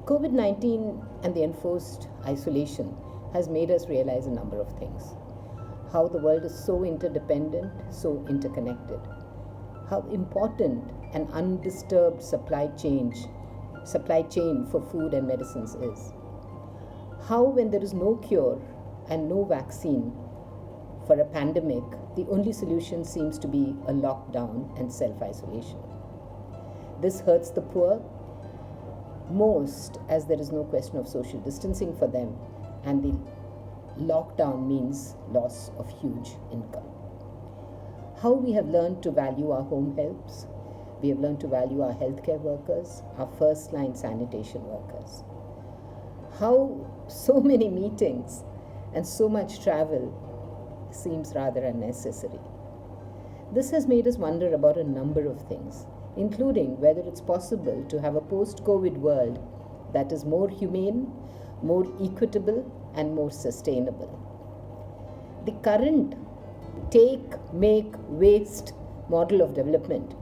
COVID-19 and the enforced isolation has made us realize a number of things. How the world is so interdependent, so interconnected. How important an undisturbed supply chain for food and medicines is. How when there is no cure and no vaccine for a pandemic, the only solution seems to be a lockdown and self-isolation. This hurts the poor most, as there is no question of social distancing for them, and the lockdown means loss of huge income. How we have learned to value our home helps, we have learned to value our healthcare workers, our first line sanitation workers. How so many meetings and so much travel seems rather unnecessary. This has made us wonder about a number of things, including whether it's possible to have a post-COVID world that is more humane, more equitable, and more sustainable. The current take, make, waste model of development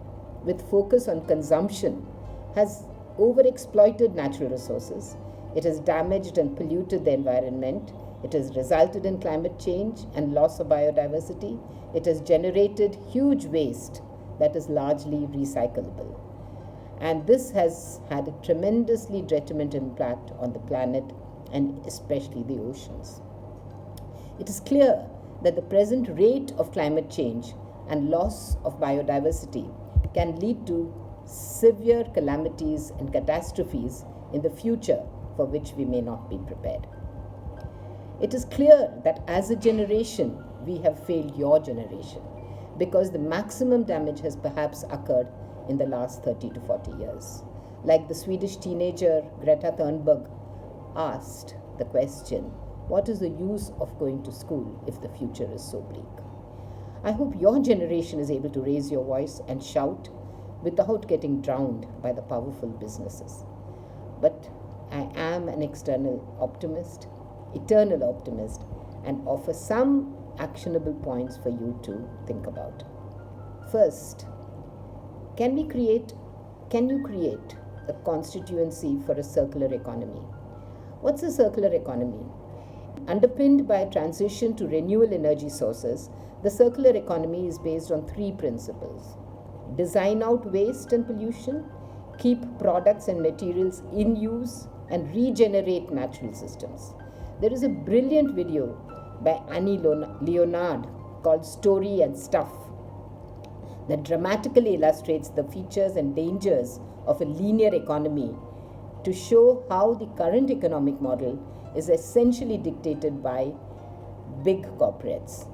with focus on consumption has overexploited natural resources. It has damaged and polluted the environment. It has resulted in climate change and loss of biodiversity. It has generated huge waste that is largely recyclable. And this has had a tremendously detrimental impact on the planet and especially the oceans. It is clear that the present rate of climate change and loss of biodiversity can lead to severe calamities and catastrophes in the future for which we may not be prepared. It is clear that as a generation, we have failed your generation, because the maximum damage has perhaps occurred in the last 30 to 40 years. Like the Swedish teenager Greta Thunberg asked the question, what is the use of going to school if the future is so bleak? I hope your generation is able to raise your voice and shout without getting drowned by the powerful businesses. But I am an eternal optimist, and offer some actionable points for you to think about. First, can you create a constituency for a circular economy? What's a circular economy? Underpinned by a transition to renewable energy sources, the circular economy is based on three principles: design out waste and pollution, keep products and materials in use, and regenerate natural systems. There is a brilliant video by Annie Leonard called Story and Stuff that dramatically illustrates the features and dangers of a linear economy to show how the current economic model is essentially dictated by big corporates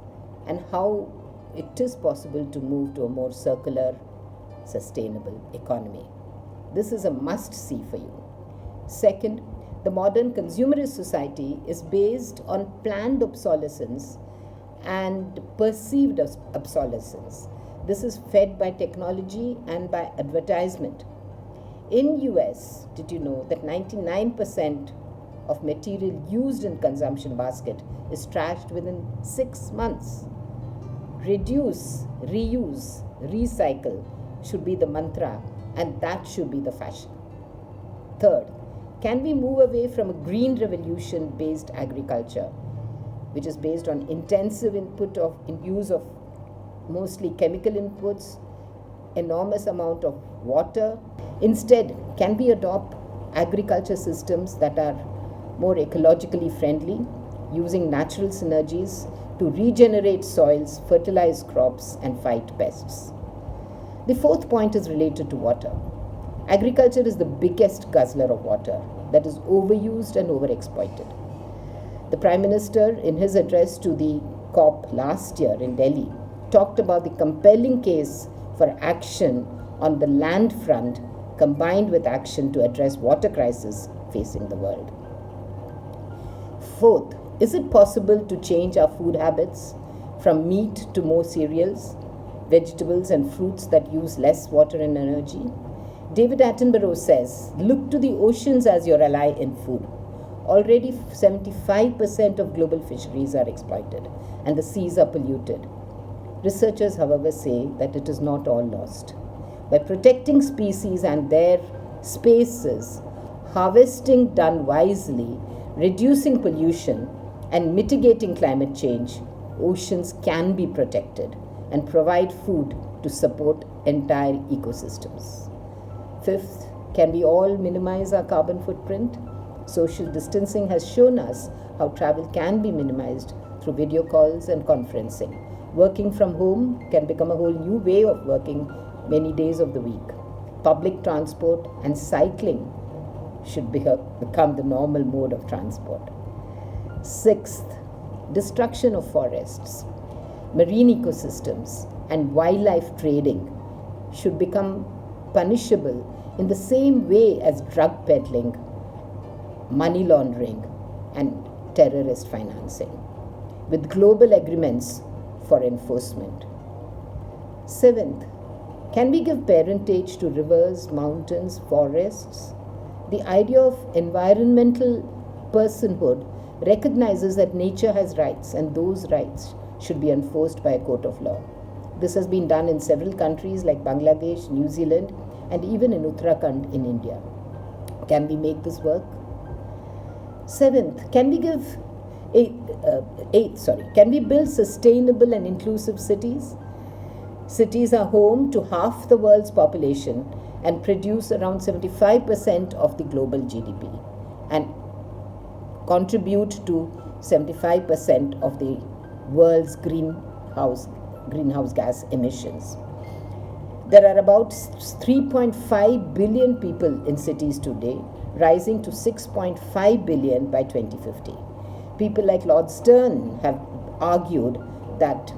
and how it is possible to move to a more circular, sustainable economy. This is a must-see for you. Second, the modern consumerist society is based on planned obsolescence and perceived obsolescence. This is fed by technology and by advertisement. In US, did you know that 99% of material used in consumption basket is trashed within 6 months? Reduce, reuse, recycle should be the mantra, and that should be the fashion. Third, can we move away from a green revolution based agriculture, which is based on intensive use of mostly chemical inputs, enormous amount of water? Instead, can we adopt agriculture systems that are more ecologically friendly, using natural synergies to regenerate soils, fertilize crops, and fight pests? The fourth point is related to water. Agriculture is the biggest guzzler of water that is overused and overexploited. The Prime Minister, in his address to the COP last year in Delhi, talked about the compelling case for action on the land front combined with action to address water crisis facing the world. Fourth, is it possible to change our food habits from meat to more cereals, vegetables and fruits that use less water and energy? David Attenborough says, look to the oceans as your ally in food. Already 75% of global fisheries are exploited and the seas are polluted. Researchers, however, say that it is not all lost. By protecting species and their spaces, harvesting done wisely, reducing pollution, and mitigating climate change, oceans can be protected and provide food to support entire ecosystems. Fifth, can we all minimize our carbon footprint? Social distancing has shown us how travel can be minimized through video calls and conferencing. Working from home can become a whole new way of working many days of the week. Public transport and cycling should become the normal mode of transport. Sixth, destruction of forests, marine ecosystems, and wildlife trading should become punishable in the same way as drug peddling, money laundering, and terrorist financing, with global agreements for enforcement. Seventh, can we give parentage to rivers, mountains, forests? The idea of environmental personhood recognizes that nature has rights and those rights should be enforced by a court of law. This has been done in several countries like Bangladesh, New Zealand, and even in Uttarakhand in India. Can we make this work? Seventh, can we build sustainable and inclusive cities? Cities are home to half the world's population and produce around 75% of the global GDP and contribute to 75% of the world's greenhouse gas emissions. There are about 3.5 billion people in cities today, rising to 6.5 billion by 2050. People like Lord Stern have argued that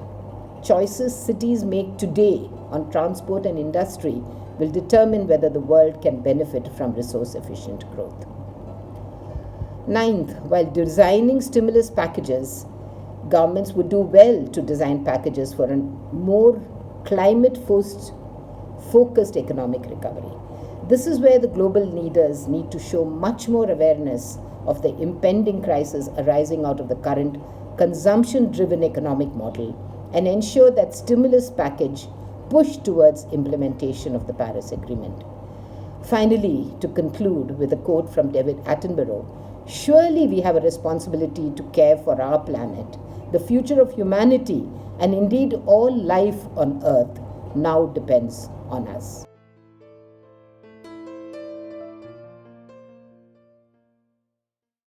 choices cities make today on transport and industry will determine whether the world can benefit from resource-efficient growth. Ninth, while designing stimulus packages, governments would do well to design packages for a more climate-focused economic recovery. This is where the global leaders need to show much more awareness of the impending crisis arising out of the current consumption-driven economic model and ensure that stimulus package push towards implementation of the Paris Agreement. Finally, to conclude with a quote from David Attenborough, surely we have a responsibility to care for our planet, the future of humanity, and indeed all life on Earth now depends on us.